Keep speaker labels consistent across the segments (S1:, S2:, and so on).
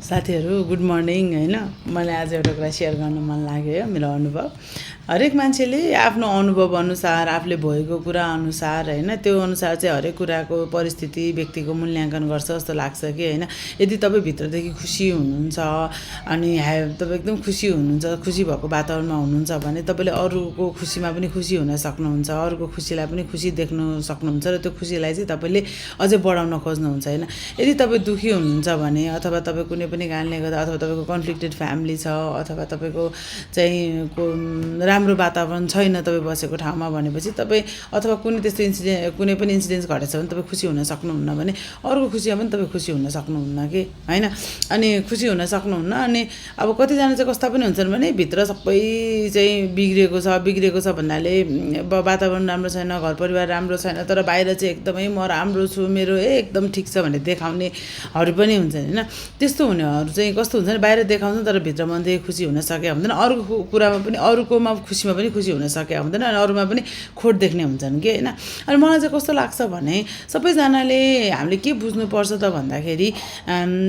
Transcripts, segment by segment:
S1: साथीहरू good morning हैन। मलाई आज एउटा कुरा सेयर गर्न मन लाग्यो मेरो अनुभव। हरेक मान्छेले आफ्नो अनुभव अनुसार आफूले भएको कुरा अनुसार हैन त्यो अनुसार चाहिँ हरेक कुराको परिस्थिति व्यक्तिको मूल्याङ्कन गर्छ जस्तो लाग्छ कि हैन। यदि तपाईँ भित्रदेखि खुसी हुनुहुन्छ अनि तपाईँ एकदम खुसी हुनुहुन्छ, खुसी भएको वातावरणमा हुनुहुन्छ भने तपाईँले अरूको खुसीमा पनि खुसी हुन सक्नुहुन्छ, अरूको खुसीलाई पनि खुसी देख्न सक्नुहुन्छ र त्यो खुसीलाई चाहिँ तपाईँले अझै बढाउन खोज्नुहुन्छ हैन। यदि तपाईँ दुखी हुनुहुन्छ भने अथवा तपाईँ कुनै पनि कारणले गर्दा अथवा तपाईँको कन्फ्लिक्टेड फ्यामिली छ अथवा तपाईँको चाहिँ राम्रो वातावरण छैन तपाईँ बसेको ठाउँमा भनेपछि तपाईँ अथवा कुनै त्यस्तो कुनै पनि इन्सिडेन्स घटेछ भने तपाईँ खुसी हुन सक्नुहुन्न भने अरूको खुसीमा पनि तपाईँ खुसी हुन सक्नुहुन्न कि हैन। अनि खुसी हुन सक्नुहुन्न। अनि अब कतिजना चाहिँ कस्ता पनि हुन्छन् भने भित्र सबै चाहिँ बिग्रेको छ भन्नाले वातावरण राम्रो छैन, घर परिवार राम्रो छैन, तर बाहिर चाहिँ एकदमै म राम्रो छु, मेरो एकदम ठिक छ भनेर देखाउनेहरू पनि हुन्छन् हैन। त्यस्तो हुनेहरू चाहिँ कस्तो हुन्छ भने बाहिर देखाउँछन् तर भित्र मनदेखि खुसी हुन सकेका हुँदैन, अरूको कुरामा पनि अरूकोमा खुसीमा पनि खुसी हुन सकेका हुँदैन अनि अरूमा पनि खोट देख्ने हुन्छन् कि हैन। अनि मलाई चाहिँ कस्तो लाग्छ भने सबैजनाले हामीले के बुझ्नुपर्छ त भन्दाखेरि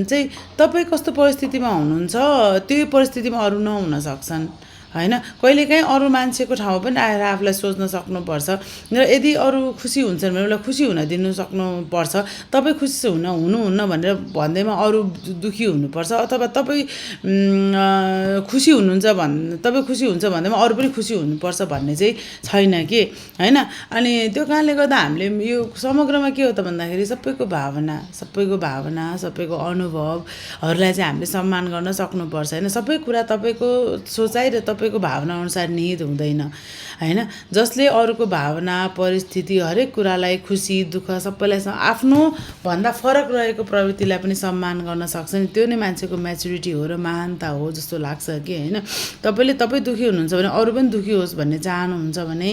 S1: चाहिँ तपाईँ कस्तो परिस्थितिमा हुनुहुन्छ त्यो परिस्थितिमा अरू नहुन सक्छन् हैन। कहिलेकाहीँ अरू मान्छेको ठाउँमा पनि आएर आफूलाई सोच्न सक्नुपर्छ र यदि अरू खुसी हुन्छन् भने उसलाई खुसी हुन दिनु सक्नुपर्छ। तपाईँ खुसी हुनुहुन्न भनेर भन्दैमा अरू दुखी हुनुपर्छ अथवा तपाईँ खुसी हुनुहुन्छ तपाईँ खुसी हुन्छ भन्दैमा अरू पनि खुसी हुनुपर्छ भन्ने चाहिँ छैन कि हैन। अनि त्यो कारणले गर्दा हामीले यो समग्रमा के हो त भन्दाखेरि सबैको भावना सबैको अनुभवहरूलाई चाहिँ हामीले सम्मान गर्न सक्नुपर्छ हैन। सबै कुरा तपाईँको सोचाइ र तपाईँको भावना अनुसार निहित हुँदैन हैन। जसले अरूको भावना परिस्थिति हरेक कुरालाई खुसी दुःख सबैलाई आफ्नो भन्दा फरक रहेको प्रवृत्तिलाई पनि सम्मान गर्न सक्छ नि त्यो नै मान्छेको म्याचुरिटी हो र महानता हो जस्तो लाग्छ कि हैन। तपाईँ दुखी हुनुहुन्छ भने अरू पनि दुखी होस् भन्ने चाहनुहुन्छ भने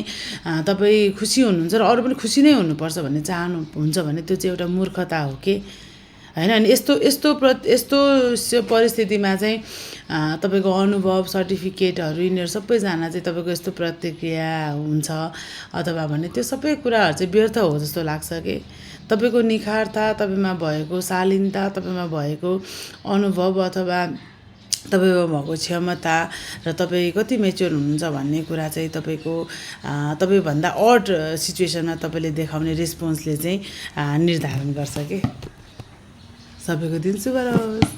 S1: तपाईँ खुसी हुनुहुन्छ र अरू पनि खुसी नै हुनुपर्छ भन्ने चाहनुहुन्छ भने त्यो चाहिँ एउटा मूर्खता हो कि हैन। अनि यस्तो परिस्थितिमा चाहिँ तपाईँको अनुभव सर्टिफिकेटहरू यिनीहरू सबैजना चाहिँ तपाईँको यस्तो प्रतिक्रिया हुन्छ अथवा भने त्यो सबै कुराहरू चाहिँ व्यर्थ हो जस्तो लाग्छ कि तपाईँको निखारता तपाईँमा भएको शालीनता तपाईँमा भएको अनुभव अथवा तपाईँमा भएको क्षमता र तपाईँ कति मेच्योर हुनुहुन्छ भन्ने कुरा चाहिँ तपाईँभन्दा अड सिचुएसनमा तपाईँले देखाउने रेस्पोन्सले चाहिँ निर्धारण गर्छ कि। सबैको दिन शुभ रहोस्।